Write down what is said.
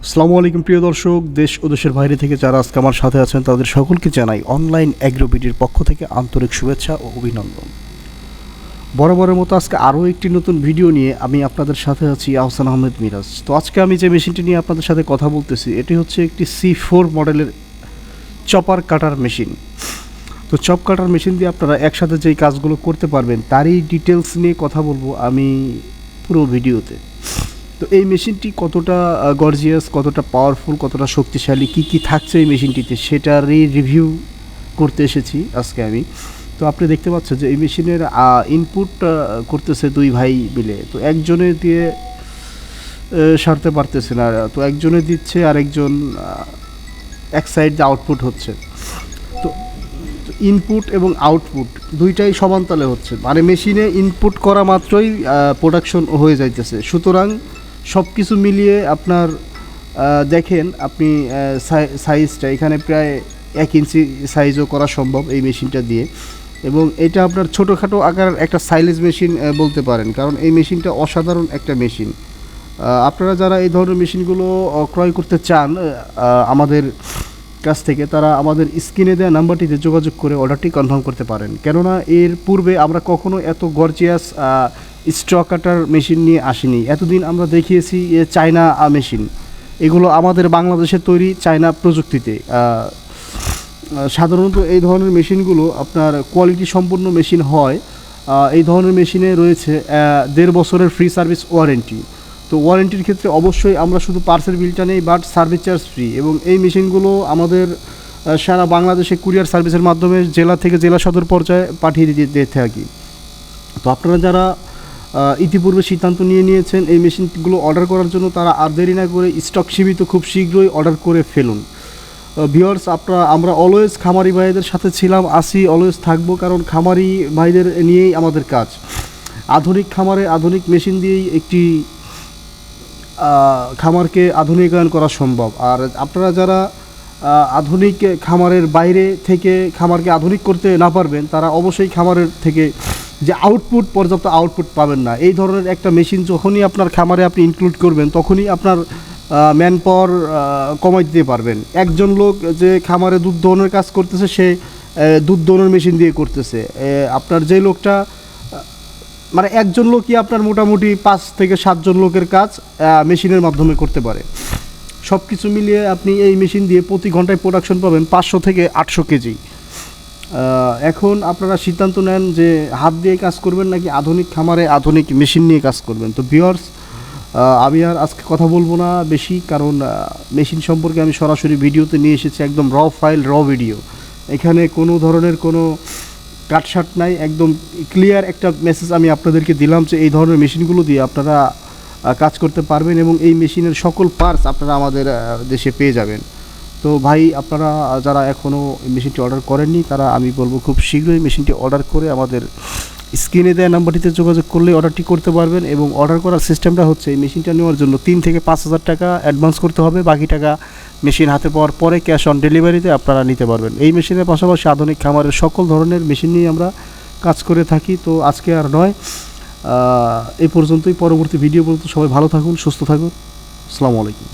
আসসালামু আলাইকুম প্রিয় দর্শক, দেশ ও দেশের বাইরে থেকে যারা আজকে আমার সাথে আছেন তাদের সকলকে জানাই অনলাইন অ্যাগ্রোবিডির পক্ষ থেকে আন্তরিক শুভেচ্ছা ও অভিনন্দন। বরাবরের মতো আজকে আরও একটি নতুন ভিডিও নিয়ে আমি আপনাদের সাথে আছি আহসান আহমেদ মিরাজ। তো আজকে আমি যে মেশিনটি নিয়ে আপনাদের সাথে কথা বলতেছি এটি হচ্ছে একটি C4 মডেলের চপার কাটার মেশিন। তো চপ কাটার মেশিন দিয়ে আপনারা একসাথে যেই কাজগুলো করতে পারবেন তারই ডিটেলস নিয়ে কথা বলবো আমি পুরো ভিডিওতে। তো এই মেশিনটি কতটা গর্জিয়াস, কতটা পাওয়ারফুল, কতটা শক্তিশালী, কি থাকছে এই মেশিনটিতে সেটারই রিভিউ করতে এসেছি আজকে আমি। তো আপনি দেখতে পাচ্ছেন যে এই মেশিনের ইনপুট করতেছে দুই ভাই মিলে। তো একজনে দিয়ে সারতে পারতেছে না, তো একজনে দিচ্ছে আর একজন এক সাইড দিয়ে আউটপুট হচ্ছে। তো ইনপুট এবং আউটপুট দুইটাই সমানতালে হচ্ছে, মানে মেশিনে ইনপুট করা মাত্রই প্রোডাকশন হয়ে যাইতেছে। সুতরাং সব কিছু মিলিয়ে আপনার দেখেন আপনি সাইজটা এখানে প্রায় 1 ইঞ্চি সাইজও করা সম্ভব এই মেশিনটা দিয়ে। এবং এটা আপনার ছোটোখাটো আকারের একটা সাইলেজ মেশিন বলতে পারেন, কারণ এই মেশিনটা অসাধারণ একটা মেশিন। আপনারা যারা এই ধরনের মেশিনগুলো ক্রয় করতে চান আমাদের কাছ থেকে, তারা আমাদের স্ক্রিনে দেওয়া নাম্বারটিতে যোগাযোগ করে অর্ডারটি কনফার্ম করতে পারেন। কেননা এর পূর্বে আমরা কখনো এত গর্জিয়াস স্ট্রক কাটার মেশিন নিয়ে আসিনি। এতদিন আমরা দেখিয়েছি চায়না মেশিন, এগুলো আমাদের বাংলাদেশের তৈরি চায়না প্রযুক্তিতে। সাধারণত এই ধরনের মেশিনগুলো আপনার কোয়ালিটি সম্পন্ন মেশিন হয়। এই ধরনের মেশিনে রয়েছে 1.5 বছরের ফ্রি সার্ভিস ওয়ারেন্টি। তো ওয়ারেন্টির ক্ষেত্রে অবশ্যই আমরা শুধু পার্সেল বিলটা নেই, বাট সার্ভিস চার্জ ফ্রি। এবং এই মেশিনগুলো আমাদের সারা বাংলাদেশে কুরিয়ার সার্ভিসের মাধ্যমে জেলা থেকে জেলা সদর পর্যায়ে পাঠিয়ে দিয়ে থাকি। তো আপনারা যারা ইতিপূর্বে সিদ্ধান্ত নিয়েছেন এই মেশিনগুলো অর্ডার করার জন্য, তারা আর দেরি না করে স্টক সীমিত খুব শীঘ্রই অর্ডার করে ফেলুন। ভিউয়ার্স, আমরা অলওয়েজ খামারি ভাইদের সাথে ছিলাম, আসি, অলওয়েজ থাকবো, কারণ খামারি ভাইদের নিয়েই আমাদের কাজ। আধুনিক খামারে আধুনিক মেশিন দিয়েই একটি খামারকে আধুনিকায়ন করা সম্ভব। আর আপনারা যারা আধুনিক খামারের বাইরে থেকে খামারকে আধুনিক করতে না পারবেন, তারা অবশ্যই খামারের থেকে যে আউটপুট, পর্যাপ্ত আউটপুট পাবেন না। এই ধরনের একটা মেশিন যখনই আপনার খামারে আপনি ইনক্লুড করবেন, তখনই আপনার ম্যান পাওয়ার কমাই দিতে পারবেন। একজন লোক যে খামারে দুধ দোহনের কাজ করতেছে, সে দুধ দোহনের মেশিন দিয়ে করতেছে। আপনার যে লোকটা, মানে একজন লোকই আপনার মোটামুটি 5 থেকে 7 জন লোকের কাজ মেশিনের মাধ্যমে করতে পারে। সব কিছু মিলিয়ে আপনি এই মেশিন দিয়ে প্রতি ঘন্টায় প্রোডাকশন পাবেন 500 থেকে 800 কেজি। এখন আপনারা সিদ্ধান্ত নেন যে হাত দিয়ে কাজ করবেন নাকি আধুনিক খামারে আধুনিক মেশিন নিয়ে কাজ করবেন। তো ভিউয়ার্স, আমি আর আজকে কথা বলবো না বেশি, কারণ মেশিন সম্পর্কে আমি সরাসরি ভিডিওতে নিয়ে এসেছি, একদম র ফাইল, র ভিডিও। এখানে কোনো ধরনের কোনো কাটসাট নাই, একদম ক্লিয়ার একটা মেসেজ আমি আপনাদেরকে দিলাম যে এই ধরনের মেশিনগুলো দিয়ে আপনারা কাজ করতে পারবেন এবং এই মেশিনের সকল পার্টস আপনারা আমাদের দেশে পেয়ে যাবেন। তো ভাই, আপনারা যারা এখনও মেশিনটি অর্ডার করেননি, তারা আমি বলবো খুব শীঘ্রই মেশিনটি অর্ডার করে আমাদের স্ক্রিনে দেওয়া নাম্বারটিতে যোগাযোগ করলে অর্ডারটি করতে পারবেন। এবং অর্ডার করার সিস্টেমটা হচ্ছে, এই মেশিনটা নেওয়ার জন্য 3 থেকে 5,000 টাকা অ্যাডভান্স করতে হবে, বাকি টাকা মেশিন হাতে পাওয়ার পরে ক্যাশ অন ডেলিভারিতে আপনারা নিতে পারবেন। এই মেশিনের পাশাপাশি আধুনিক খামারের সকল ধরনের মেশিন নিয়ে আমরা কাজ করে থাকি। তো আজকে আর নয়, এই পর্যন্তই। পরবর্তী ভিডিও পর্যন্ত সবাই ভালো থাকুন, সুস্থ থাকুন। আসসালামু আলাইকুম।